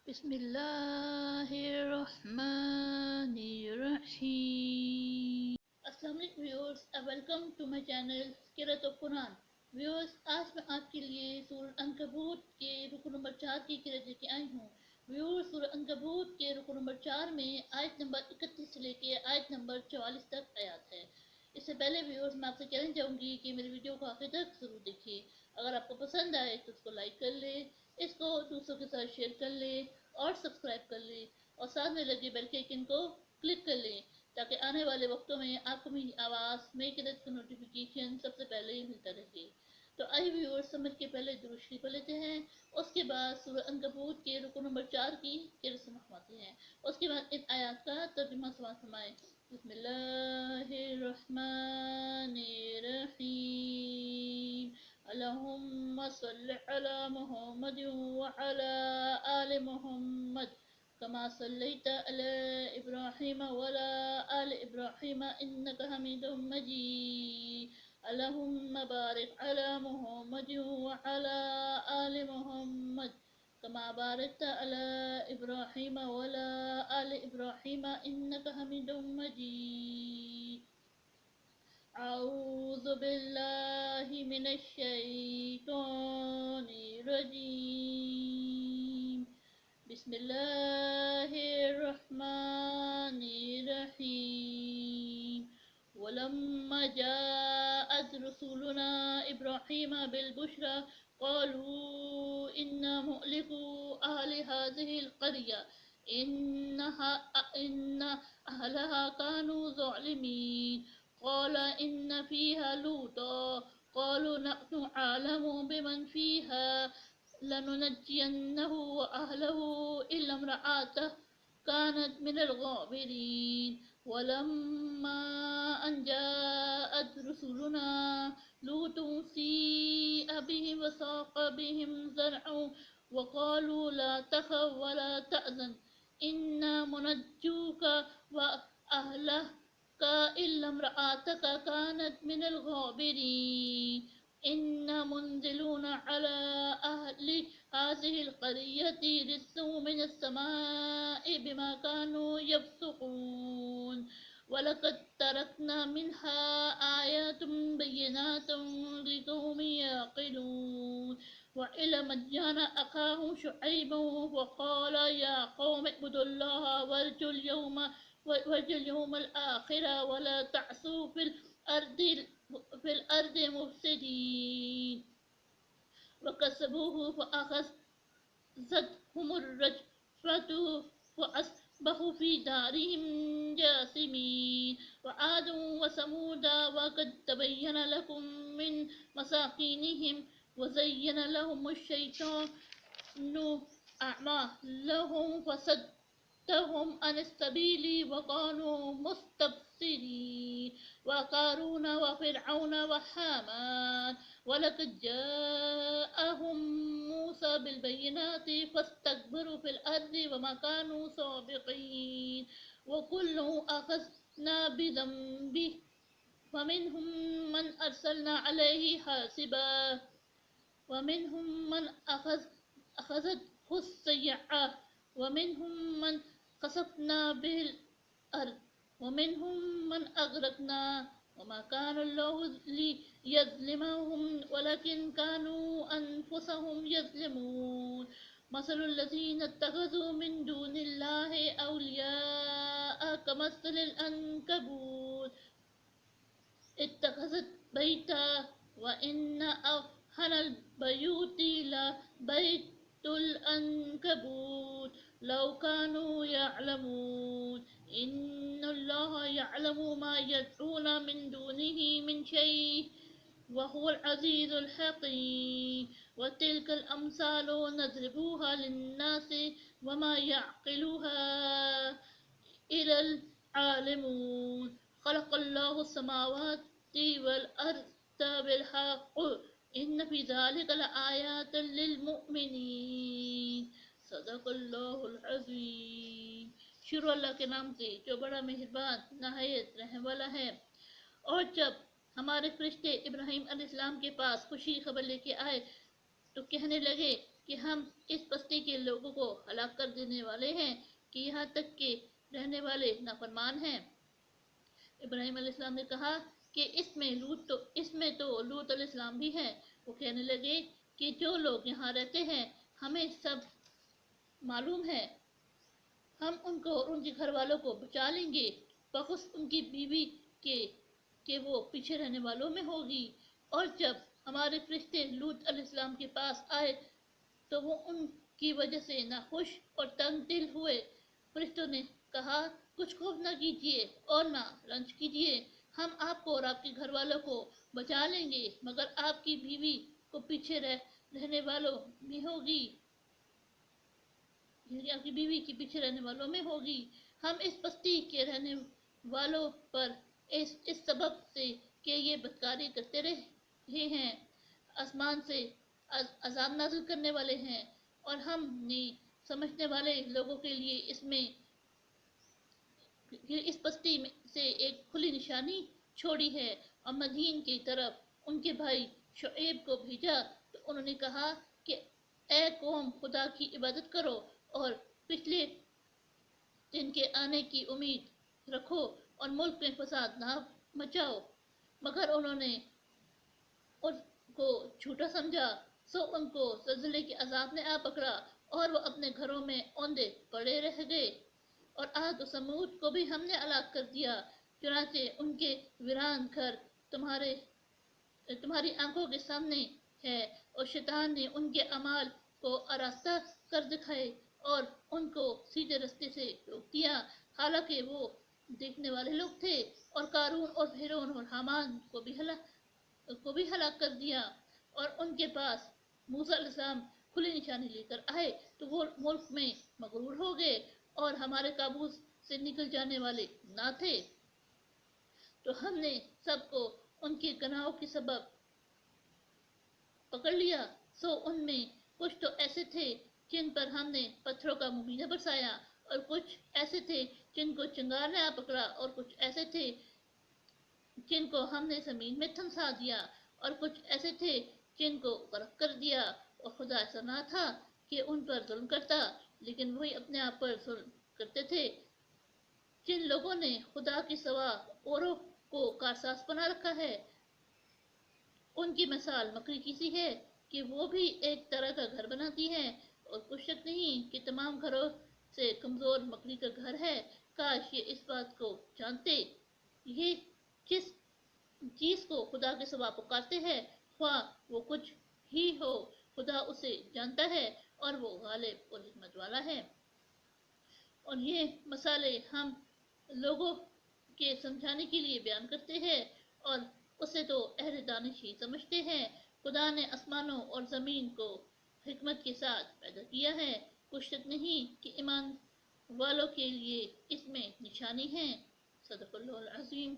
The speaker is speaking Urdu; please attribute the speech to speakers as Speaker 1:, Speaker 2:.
Speaker 1: بسم اللہ الرحمن الرحیم۔ السلام علیکم viewers, welcome to my channel قرأت قرآن۔ ویورز، آج میں آپ کے لیے سورہ عنکبوت کے رکو نمبر 4 کی قرأت لے کے آئی ہوں۔ ویورز، سورہ عنکبوت کے رکو نمبر 4 میں آیت نمبر 31 سے لے کے آیت نمبر 44 تک آیات ہے۔ اس سے پہلے ویورز میں آپ سے کہنا چاہوں گی کہ میری ویڈیو کو آخر تک ضرور دیکھیے۔ اگر آپ کو پسند آئے تو اس کو لائک کر لیں، اس کو دوسروں کے ساتھ شیئر کر لیں اور سبسکرائب کر لیں، اور ساتھ میں لگے بیل کے آئیکن کو کلک کر لیں تاکہ آنے والے وقتوں میں آپ کو میری آواز، میری قرأت کا نوٹیفیکیشن سب سے پہلے ہی ملتا رہے۔ تو آئیے ویورز، سمجھ کے پہلے درود شریف پڑھ لیتے ہیں، اس کے بعد سورہ عنکبوت کے رکو نمبر 4 کی قرأت سماعت ہیں، اس کے بعد ان آیات کا ترجمہ سماعت فرمائیں۔ بسم اللہ الرحمن الرحیم۔ اللہم صل علی محمد وعلی آل محمد کما صلیت علی ابراہیم وعلی آل ابراہیم انک حمید مجید۔ اللہم بارک علی محمد وعلی آل محمد کما بارکت علی ابراہیم وعلی آل ابراہیم انک حمید مجید۔ اعوذ باللہ من الشیطان الرجیم۔ بسم اللہ الرحمن الرحیم۔ ولما جاءت رسولنا ابراہیم بالبشرى قالوا انا مهلكو اہل هذه القرية ان اہلها كانوا ظالمين قال ان فيها لوطا قالوا نحن أعلم بمن فيها لننجينه وأهله إلا امرأته كانت من الغابرين ولما أن جاءت رسلنا لوط سيء بهم وساق بهم زرعا وقالوا لا تخف ولا تحزن إنا منجوك وأهلك إلا امرأتك كانت من الغابرين إنا منزلون على أهل هذه القرية رجزا من السماء بما كانوا يفسقون ولقد تركنا منها آيات بينات لقوم يعقلون وإلى مدين أخاهم شعيبا وقال يا قوم اعبدوا الله وارجوا اليوم الآخر ولا تعثوا في الأرض مفسدين وكذبوه فأخذتهم الرجفة فأصبحوا في دارهم جاثمين وعاد وثمود وقد تبين لكم من مساكنهم وزين لهم الشيطان أعمالهم فصدهم عن السبيل وكانوا مستبصرين وقارون وفرعون وهامان ولقد جاءهم موسى بالبينات فاستكبروا في الأرض وما كانوا سابقين وكلا أخذنا بذنبه فمنهم من أرسلنا عليه حاصبا ومنهم من أخذته السيئة ومنهم من خسفنا به الأرض ومنهم من أغرقنا وما كان الله ليظلمهم ولكن كانوا أنفسهم يظلمون مثل الذين اتخذوا من دون الله أولياء كمثل العنكبوت اتخذت بيتا وإن أوهن البيوت لبيت العنكبوت لو كانوا يعلمون إن الله يعلم ما يدعون من دونه من شيء وهو العزيز الحكيم وتلك الأمثال نضربها للناس وما يعقلها إلا العالمون خلق الله السماوات والأرض بالحق إن في ذلك لآيات للمؤمنين صدق اللہ العظیم۔ شروع اللہ کے نام سے جو بڑا مہربان نہایت رحم والا ہے۔ اور جب ہمارے فرشتے ابراہیم علیہ السلام کے پاس خوشی خبر لے کے آئے تو کہنے لگے کہ ہم اس بستی کے لوگوں کو ہلاک کر دینے والے ہیں کہ یہاں تک کہ رہنے والے نافرمان ہیں۔ ابراہیم علیہ السلام نے کہا کہ اس میں تو لوط علیہ السلام بھی ہیں۔ وہ کہنے لگے کہ جو لوگ یہاں رہتے ہیں ہمیں سب معلوم ہے، ہم ان کو اور ان کے گھر والوں کو بچا لیں گے، بخصوص ان کی بیوی کے کہ وہ پیچھے رہنے والوں میں ہوگی۔ اور جب ہمارے فرشتے لوط علیہ السلام کے پاس آئے تو وہ ان کی وجہ سے ناخوش اور تنگ دل ہوئے۔ فرشتوں نے کہا کچھ خوف نہ کیجیے اور نہ رنج کیجیے، ہم آپ کو اور آپ کے گھر والوں کو بچا لیں گے، مگر آپ کی بیوی کو پیچھے رہنے والوں میں ہوگی، یعنی آپ کی بیوی کے پیچھے رہنے والوں میں ہوگی۔ ہم اس بستی کے رہنے والوں پر اس سبب سے کہ یہ بدکاری کرتے رہے ہیں آسمان سے عذاب نازل کرنے والے ہیں، اور ہم نے سمجھنے والے لوگوں کے لیے اس بستی سے ایک کھلی نشانی چھوڑی ہے۔ اور مدین کی طرف ان کے بھائی شعیب کو بھیجا تو انہوں نے کہا کہ اے قوم، خدا کی عبادت کرو اور پچھلے دن کے آنے کی امید رکھو اور ملک میں فساد نہ مچاؤ، مگر انہوں نے ان کو جھوٹا سمجھا، سو ان کو زلزلے کے عذاب نے آ پکڑا اور وہ اپنے گھروں میں اوندے پڑے رہ گئے۔ اور عاد و سمود کو بھی ہم نے ہلاک کر دیا، چنانچہ ان کے ویران گھر تمہاری آنکھوں کے سامنے ہے، اور شیطان نے ان کے اعمال کو آراستہ کر دکھائے اور ان کو سیدھے رستے سے روک دیا، حالانکہ وہ دیکھنے والے لوگ تھے۔ اور قارون اور فرعون اور حامان کو بھی ہلاک کر دیا، اور ان کے پاس موسیٰ علیہ السلام کھلی نشانی لے کر آئے تو وہ ملک میں مغرور ہو گئے اور ہمارے قابو سے نکل جانے والے نہ تھے۔ تو ہم نے سب کو ان کے گناہوں کے سبب پکڑ لیا، سو ان میں کچھ تو ایسے تھے جن پر ہم نے پتھروں کا مبینہ برسایا، اور کچھ ایسے تھے جن کو چنگار نے آ پکڑا، اور کچھ ایسے تھے جن کو ہم نے زمین میں تھمسا دیا، اور کچھ ایسے تھے جن کو غرق کر دیا۔ اور خدا ایسا نہ تھا کہ ان پر ظلم کرتا، لیکن وہی اپنے آپ پر ظلم کرتے تھے۔ جن لوگوں نے خدا کے سوا اوروں کو کارساز بنا رکھا ہے، ان کی مثال مکڑی کی سی ہے کہ وہ بھی ایک طرح کا گھر بناتی ہے، اور کچھ شک نہیں کہ تمام گھروں سے کمزور مکڑی کا گھر ہے۔ کاش یہ اس بات کو جانتے، یہ جس چیز کو خدا کے سوا پکارتے ہیں خواہ وہ کچھ ہی ہو، خدا اسے جانتا ہے اور وہ غالب اور حکمت والا ہے۔ اور یہ مثالیں ہم لوگوں کے سمجھانے کے لیے بیان کرتے ہیں، اور اسے تو اہل دانش ہی سمجھتے ہیں۔ خدا نے آسمانوں اور زمین کو حکمت کے ساتھ پیدا کیا ہے، کچھ شک نہیں کہ ایمان والوں کے لیے اس میں نشانی ہے۔ صدق اللہ العظیم۔